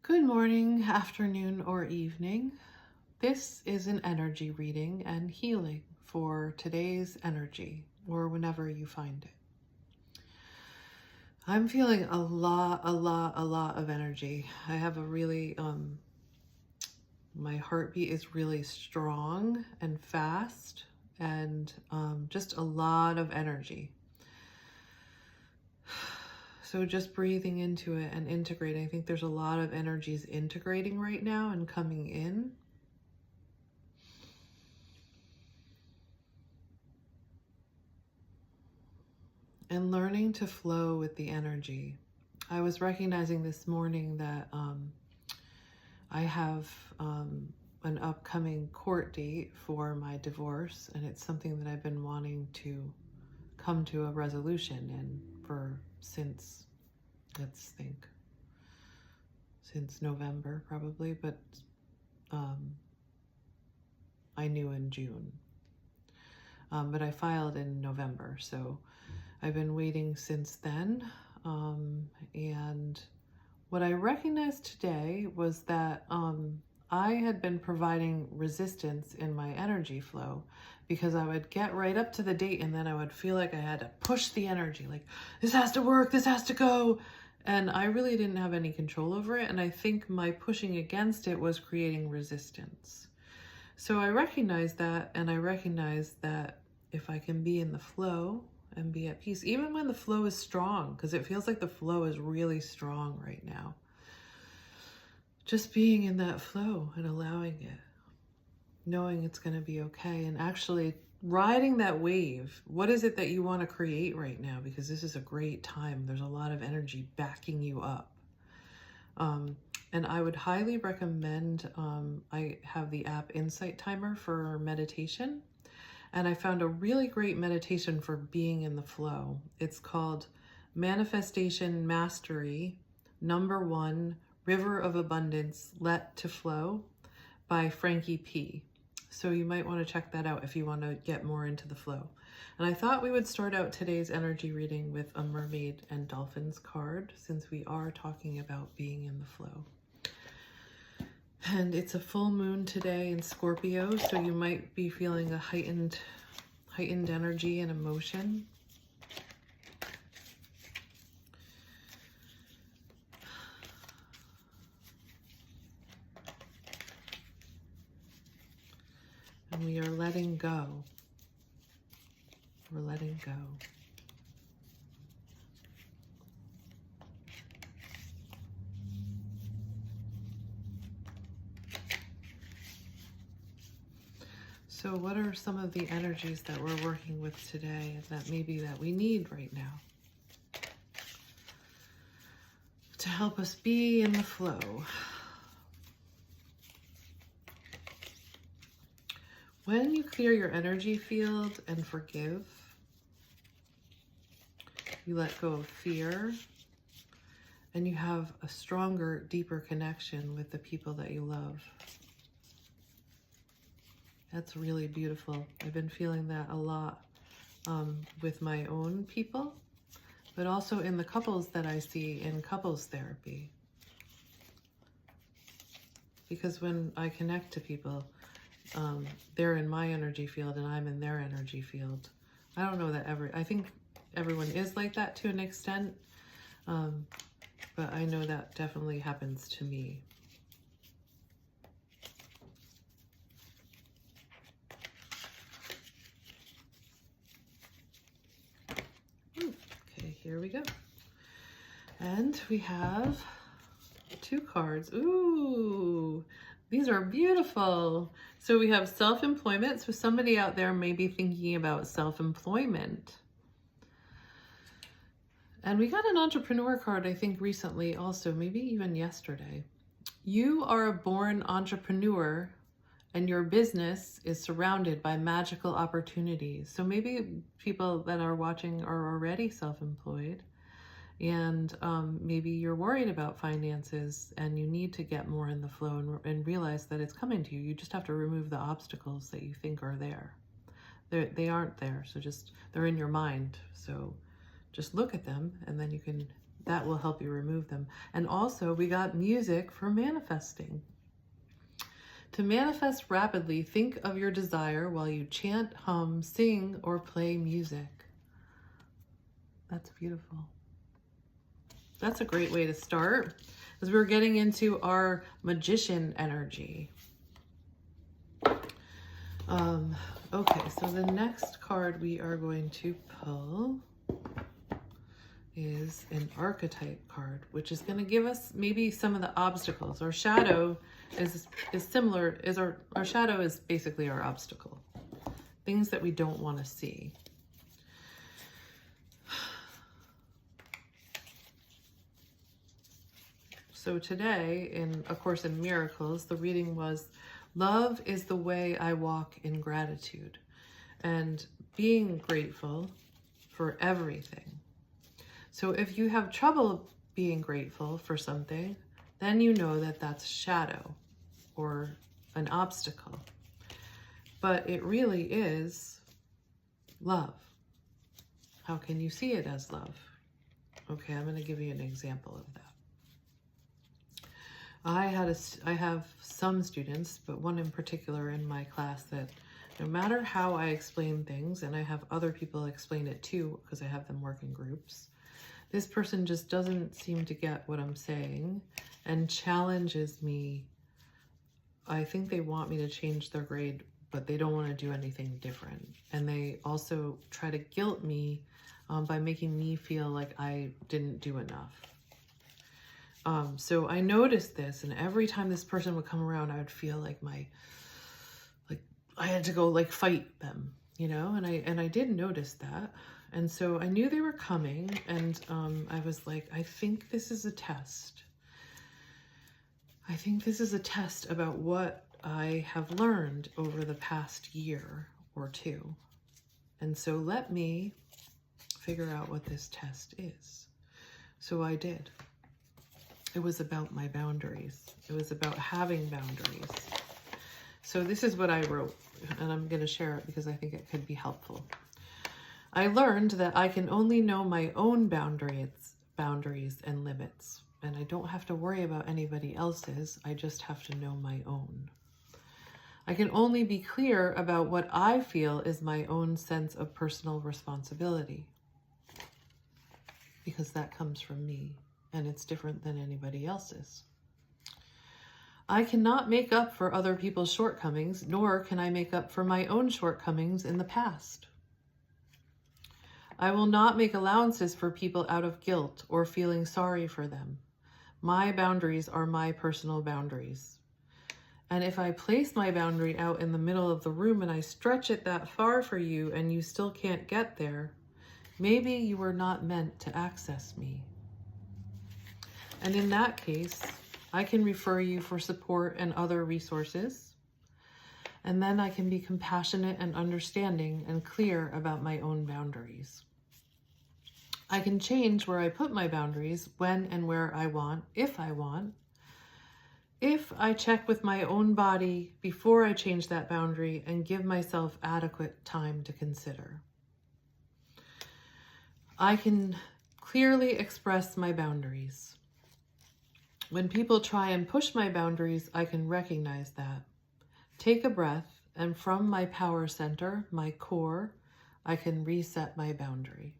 Good morning, afternoon, or evening. This is an energy reading and healing for today's energy or whenever you find it. I'm feeling a lot of energy. I have a really, my heartbeat is really strong and fast and just a lot of energy. So just breathing into it and integrating. I think there's a lot of energies integrating right now and coming in. And learning to flow with the energy. I was recognizing this morning that I have an upcoming court date for my divorce, and it's something that I've been wanting to come to a resolution in since, let's think, since November probably, but I knew in June. But I filed in November, so I've been waiting since then. And what I recognized today was that I had been providing resistance in my energy flow because I would get right up to the date and then I would feel like I had to push the energy, like this has to work, this has to go. And I really didn't have any control over it. And I think my pushing against it was creating resistance. So I recognized that, and I recognized that if I can be in the flow and be at peace, even when the flow is strong, because it feels like the flow is really strong right now. Just being in that flow and allowing it, knowing it's going to be okay, and actually riding that wave. What is it that you want to create right now? Because this is a great time. There's a lot of energy backing you up. And I would highly recommend, I have the app Insight Timer for meditation. And I found a really great meditation for being in the flow. It's called Manifestation Mastery, #1, River of Abundance, Let to Flow by Frankie P. So you might want to check that out if you want to get more into the flow. And I thought we would start out today's energy reading with a mermaid and dolphins card, since we are talking about being in the flow. And it's a full moon today in Scorpio, so you might be feeling a heightened energy and emotion. And we are letting go. We're letting go. So what are some of the energies that we're working with today that we need right now to help us be in the flow? When you clear your energy field and forgive, you let go of fear, and you have a stronger, deeper connection with the people that you love. That's really beautiful. I've been feeling that a lot with my own people, but also in the couples that I see in couples therapy. Because when I connect to people, they're in my energy field and I'm in their energy field. I don't know that I think everyone is like that to an extent, but I know that definitely happens to me. Okay, here we go. And we have 2 cards. Ooh, these are beautiful. So we have self-employment. So somebody out there may be thinking about self-employment. And we got an entrepreneur card, I think, recently also, maybe even yesterday. You are a born entrepreneur, and your business is surrounded by magical opportunities. So maybe people that are watching are already self-employed, and maybe you're worried about finances and you need to get more in the flow and realize that it's coming to you. You just have to remove the obstacles that you think are there. They aren't there, so they're in your mind. So just look at them, and then you can that will help you remove them. And also we got music for manifesting. To manifest rapidly, think of your desire while you chant, hum, sing, or play music. That's beautiful. That's a great way to start, as we're getting into our magician energy. Okay, so the next card we are going to pull is an archetype card, which is going to give us maybe some of the obstacles. Our shadow is similar, our shadow is basically our obstacle. Things that we don't want to see. So today, in A Course in Miracles, the reading was, love is the way I walk in gratitude, and being grateful for everything. So if you have trouble being grateful for something, then you know that that's shadow or an obstacle. But it really is love. How can you see it as love? Okay, I'm going to give you an example of that. I have some students, but one in particular in my class, that no matter how I explain things, and I have other people explain it too, because I have them work in groups, this person just doesn't seem to get what I'm saying and challenges me. I think they want me to change their grade, but they don't want to do anything different. And they also try to guilt me by making me feel like I didn't do enough. So I noticed this, and every time this person would come around, I would feel like I had to go fight them, you know, and I did notice that. And so I knew they were coming, and I was like, I think this is a test. I think this is a test about what I have learned over the past year or two. And so let me figure out what this test is. So I did. It was about my boundaries. It was about having boundaries. So this is what I wrote, and I'm going to share it because I think it could be helpful. I learned that I can only know my own boundaries and limits, and I don't have to worry about anybody else's. I just have to know my own. I can only be clear about what I feel is my own sense of personal responsibility, because that comes from me. And it's different than anybody else's. I cannot make up for other people's shortcomings, nor can I make up for my own shortcomings in the past. I will not make allowances for people out of guilt or feeling sorry for them. My boundaries are my personal boundaries. And if I place my boundary out in the middle of the room and I stretch it that far for you and you still can't get there, maybe you were not meant to access me. And in that case, I can refer you for support and other resources. And then I can be compassionate and understanding and clear about my own boundaries. I can change where I put my boundaries, when and where I want, if I check with my own body before I change that boundary and give myself adequate time to consider. I can clearly express my boundaries. When people try and push my boundaries, I can recognize that. Take a breath, and from my power center, my core, I can reset my boundary.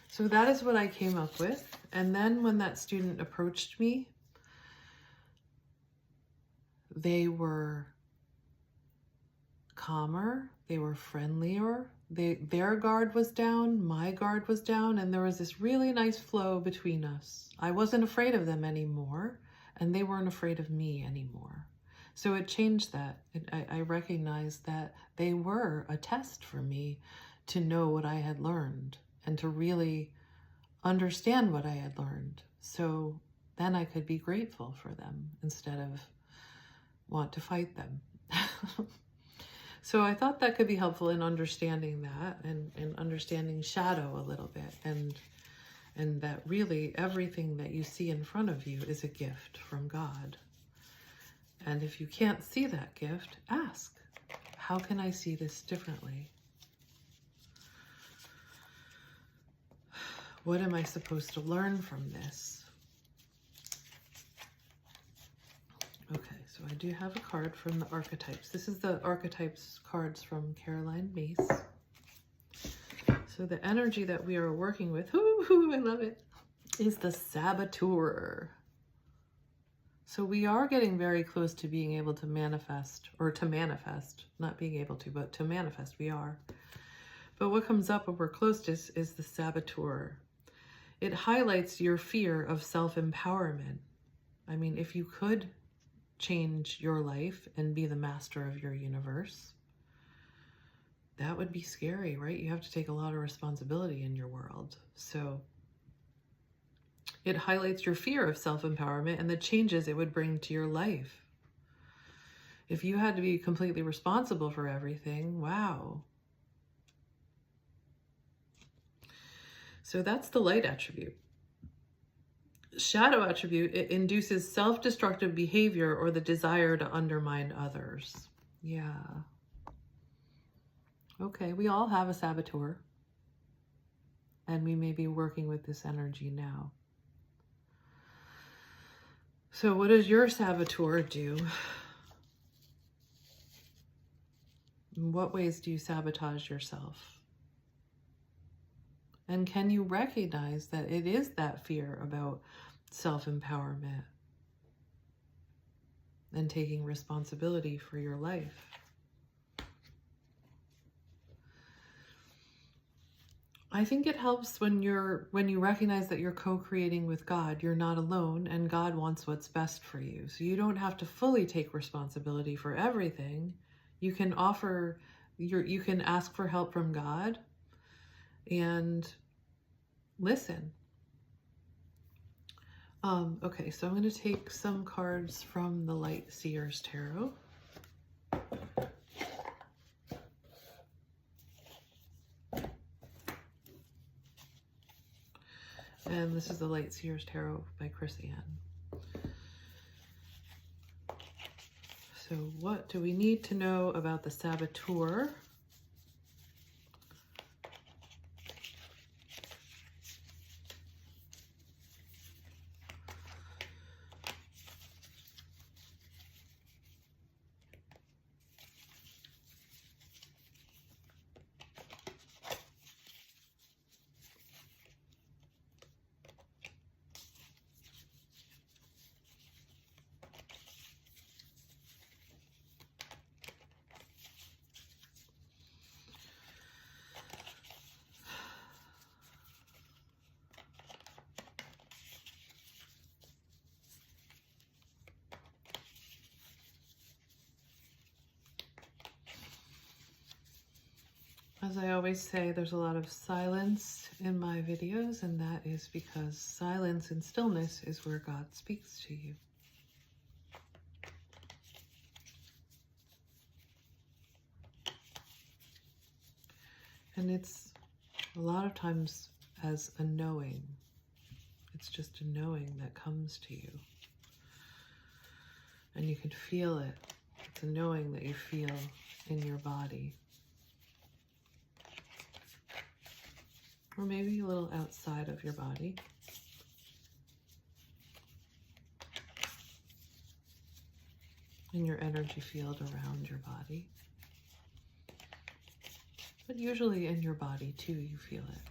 So that is what I came up with. And then when that student approached me, they were calmer, they were friendlier, their guard was down, my guard was down, and there was this really nice flow between us. I wasn't afraid of them anymore, and they weren't afraid of me anymore. So it changed that. I recognized that they were a test for me to know what I had learned and to really understand what I had learned. So then I could be grateful for them instead of want to fight them. So I thought that could be helpful in understanding that and understanding shadow a little bit, and that really everything that you see in front of you is a gift from God. And if you can't see that gift, ask, how can I see this differently? What am I supposed to learn from this? Okay, so I do have a card from the archetypes. This is the archetypes cards from Caroline Myss. So the energy that we are working with, I love it, is the saboteur. So we are getting very close to being able to manifest, or to manifest, not being able to, but to manifest, we are. But what comes up when we're close to is the saboteur. It highlights your fear of self-empowerment. I mean, if you could change your life and be the master of your universe, that would be scary, right? You have to take a lot of responsibility in your world. So it highlights your fear of self-empowerment and the changes it would bring to your life. If you had to be completely responsible for everything, wow. So that's the light attribute. Shadow attribute, it induces self-destructive behavior or the desire to undermine others. Yeah. Okay, we all have a saboteur. And we may be working with this energy now. So what does your saboteur do? In what ways do you sabotage yourself? And can you recognize that it is that fear about self-empowerment and taking responsibility for your life? I think it helps when you recognize that you're co-creating with God. You're not alone, and God wants what's best for you. So you don't have to fully take responsibility for everything. You can you can ask for help from God and listen. Okay, so I'm going to take some cards from the Light Seers Tarot. And this is the Light Seers Tarot by Chris Ann. So what do we need to know about the saboteur? As I always say, there's a lot of silence in my videos, and that is because silence and stillness is where God speaks to you. And it's a lot of times as a knowing. It's just a knowing that comes to you. And you can feel it. It's a knowing that you feel in your body. Or maybe a little outside of your body. In your energy field around your body. But usually in your body too, you feel it.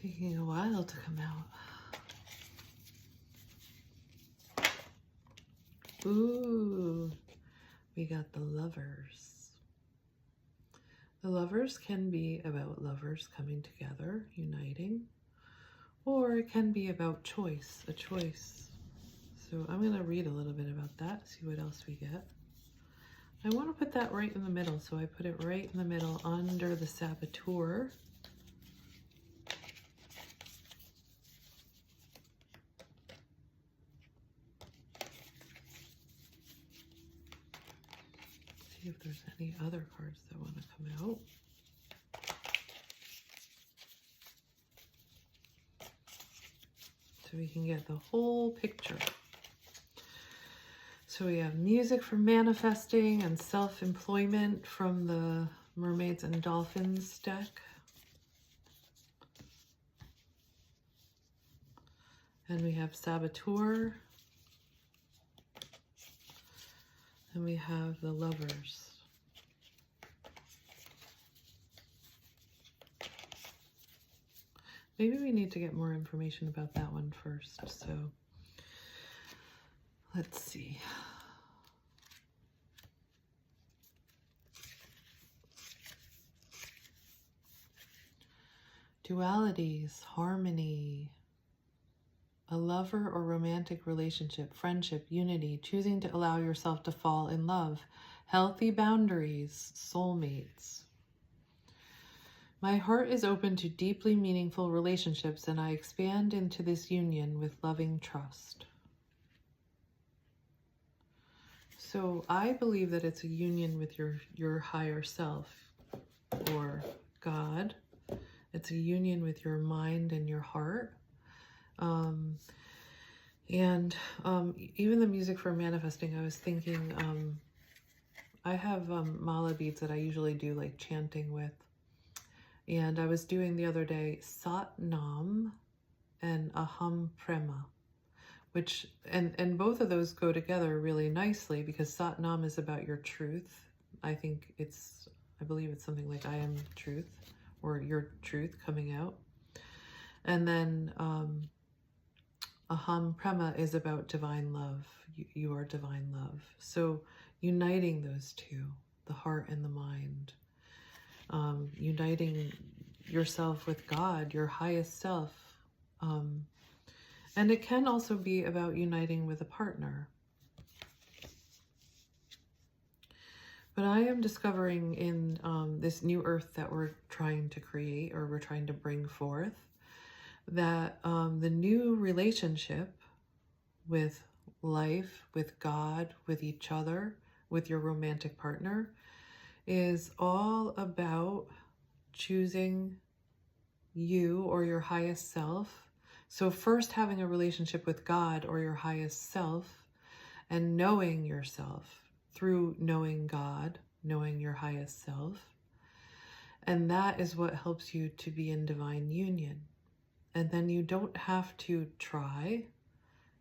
Taking a while to come out. Ooh, we got the Lovers. The Lovers can be about lovers coming together, uniting, or it can be about choice, a choice. So I'm going to read a little bit about that, see what else we get. I want to put that right in the middle, so I put it right in the middle under the Saboteur. See if there's any other cards that want to come out. So we can get the whole picture. So we have music for manifesting and self-employment from the Mermaids and Dolphins deck. And we have Saboteur. And we have the Lovers. Maybe we need to get more information about that one first. So let's see. Dualities, harmony, a lover or romantic relationship, friendship, unity, choosing to allow yourself to fall in love, healthy boundaries, soulmates. My heart is open to deeply meaningful relationships, and I expand into this union with loving trust. So I believe that it's a union with your higher self or God. It's a union with your mind and your heart. Even the music for manifesting, I was thinking, I have mala beads that I usually do like chanting with. And I was doing the other day Sat Nam and Aham Prema, which, and both of those go together really nicely because Sat Nam is about your truth. I believe it's something like I am truth, or your truth coming out. And then Aham Prema is about divine love. You are divine love. So uniting those two, the heart and the mind. Uniting yourself with God, your highest self. And it can also be about uniting with a partner. But I am discovering in this new earth that we're trying to create, or we're trying to bring forth, that the new relationship with life, with God, with each other, with your romantic partner, is all about choosing you or your highest self. So first having a relationship with God or your highest self, and knowing yourself through knowing God, knowing your highest self. And that is what helps you to be in divine union. And then you don't have to try,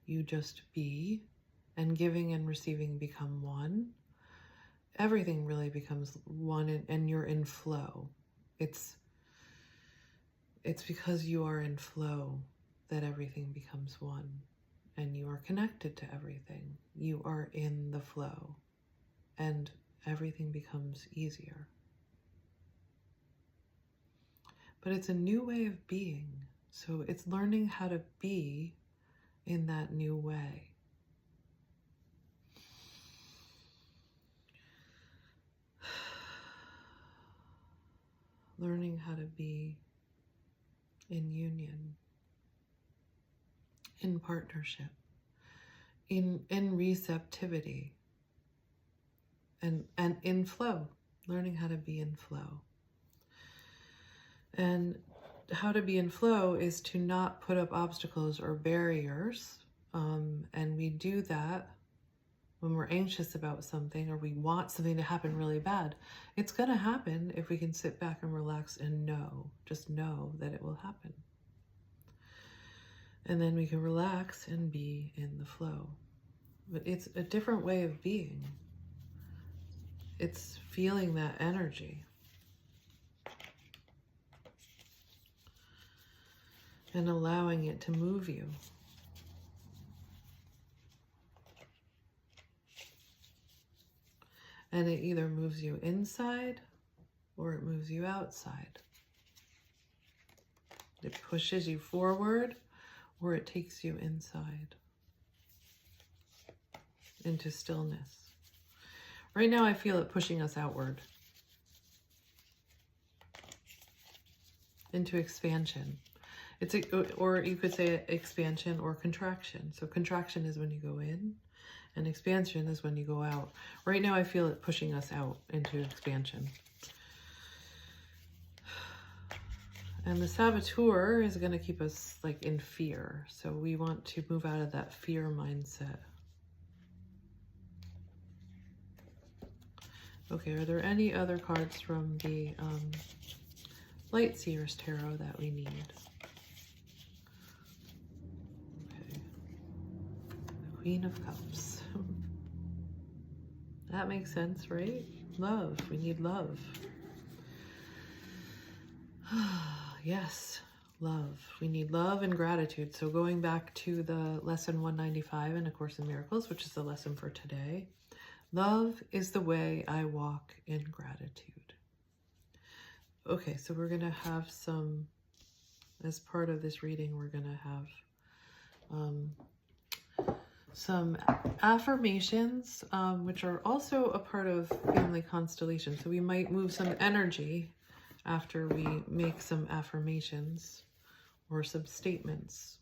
you just be, and giving and receiving become one. Everything really becomes one, and you're in flow. It's because you are in flow that everything becomes one, and you are connected to everything. You are in the flow, and everything becomes easier. But it's a new way of being. So it's learning how to be in that new way. Learning how to be in union, in partnership, in receptivity, and in flow. Learning how to be in flow. And how to be in flow is to not put up obstacles or barriers. And we do that when we're anxious about something, or we want something to happen really bad. It's going to happen if we can sit back and relax and just know that it will happen. And then we can relax and be in the flow. But it's a different way of being. It's feeling that energy. and allowing it to move you. And it either moves you inside or it moves you outside. It pushes you forward or it takes you inside into stillness. Right now I feel it pushing us outward into expansion. Or you could say expansion or contraction. So contraction is when you go in, and expansion is when you go out. Right now I feel it pushing us out into expansion. And the saboteur is going to keep us like in fear. So we want to move out of that fear mindset. Okay, are there any other cards from the Light Seers Tarot that we need? Okay. The Queen of Cups. That makes sense, right? Love. We need love. Yes, love. We need love and gratitude. So going back to the lesson 195 in A Course in Miracles, which is the lesson for today. Love is the way I walk in gratitude. Okay, so we're going to have some, as part of this reading, we're going to have some affirmations, which are also a part of family constellation. So we might move some energy after we make some affirmations or some statements.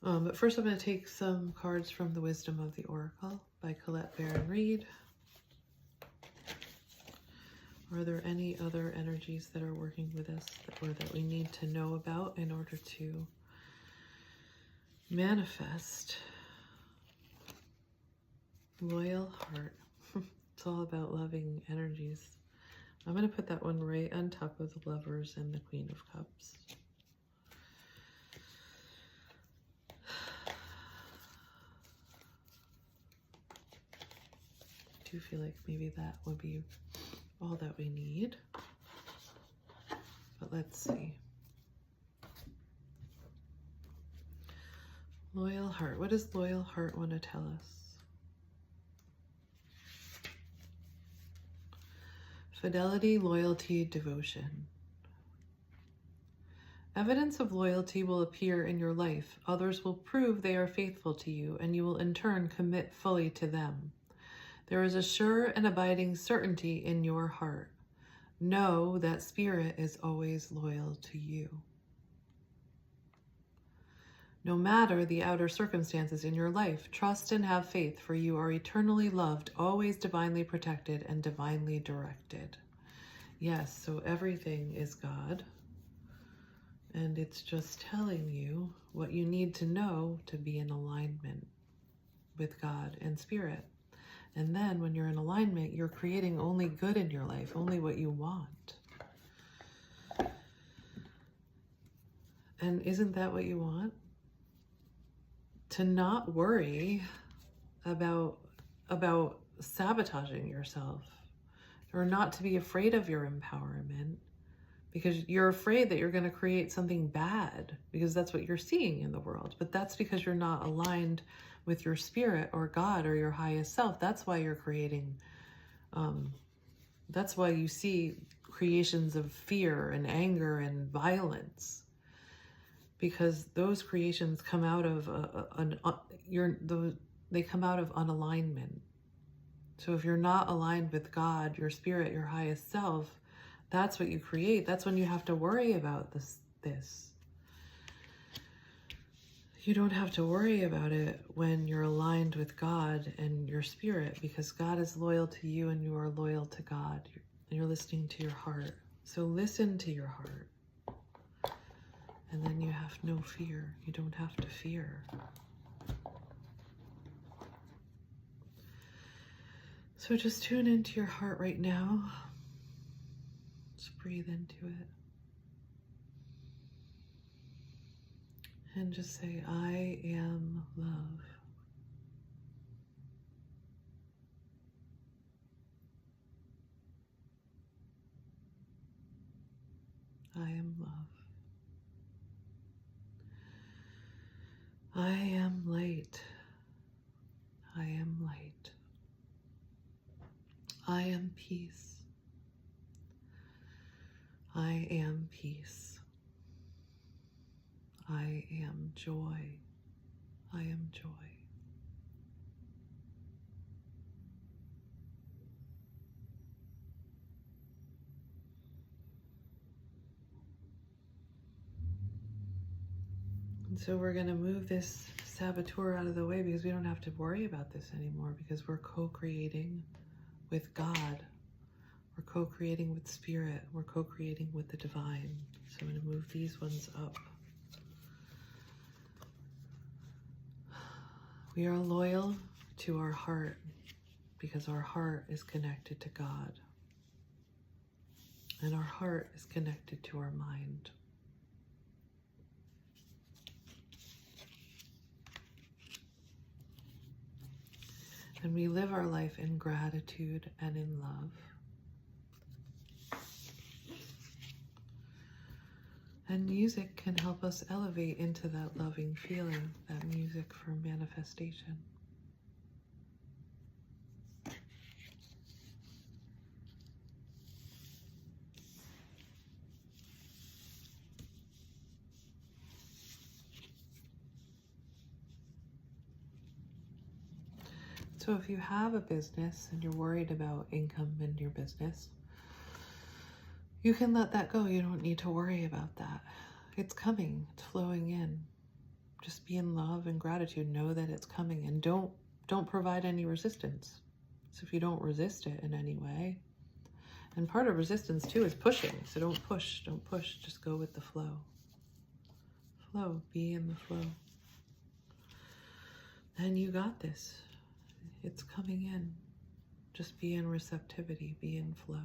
But first I'm going to take some cards from The Wisdom of the Oracle by Colette Baron Reid. Are there any other energies that are working with us or that we need to know about in order to manifest? Loyal heart. It's all about loving energies. I'm going to put that one right on top of the Lovers and the Queen of Cups. I do feel like maybe that would be all that we need. But let's see. Loyal heart. What does loyal heart want to tell us? Fidelity, loyalty, devotion. Evidence of loyalty will appear in your life. Others will prove they are faithful to you, and you will in turn commit fully to them. There is a sure and abiding certainty in your heart. Know that Spirit is always loyal to you. No matter the outer circumstances in your life, trust and have faith, for you are eternally loved, always divinely protected, and divinely directed. Yes, so everything is God, and it's just telling you what you need to know to be in alignment with God and Spirit. And then when you're in alignment, you're creating only good in your life, only what you want. And isn't that what you want? To not worry about sabotaging yourself, or not to be afraid of your empowerment, because you're afraid that you're going to create something bad, because that's what you're seeing in the world. But that's because you're not aligned with your spirit or God or your highest self. That's why you're creating, that's why you see creations of fear and anger and violence, because those creations come out of they come out of unalignment. So if you're not aligned with God, your spirit, your highest self, that's what you create. That's when you have to worry about this. You don't have to worry about it when you're aligned with God and your spirit, because God is loyal to you and you are loyal to God. You're listening to your heart. So listen to your heart. And then you have no fear. You don't have to fear. So just tune into your heart right now. Just breathe into it. And just say, I am love. I am I am light. I am light. I am peace. I am peace. I am joy. I am joy. And so we're going to move this saboteur out of the way because we don't have to worry about this anymore, because we're co-creating with God. We're co-creating with Spirit. We're co-creating with the divine. So I'm going to move these ones up. We are loyal to our heart because our heart is connected to God. And our heart is connected to our mind. And we live our life in gratitude and in love. And music can help us elevate into that loving feeling, that music for manifestation. So if you have a business and you're worried about income in your business, you can let that go. You don't need to worry about that. It's coming. It's flowing in. Just be in love and gratitude. Know that it's coming, and don't provide any resistance. So if you don't resist it in any way, and part of resistance too is pushing. So don't push. Just go with the flow. Flow. Be in the flow. And you got this. It's coming in. Just be in receptivity. Be in flow.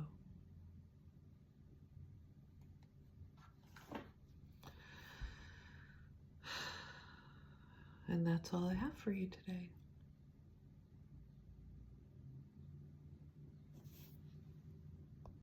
And that's all I have for you today.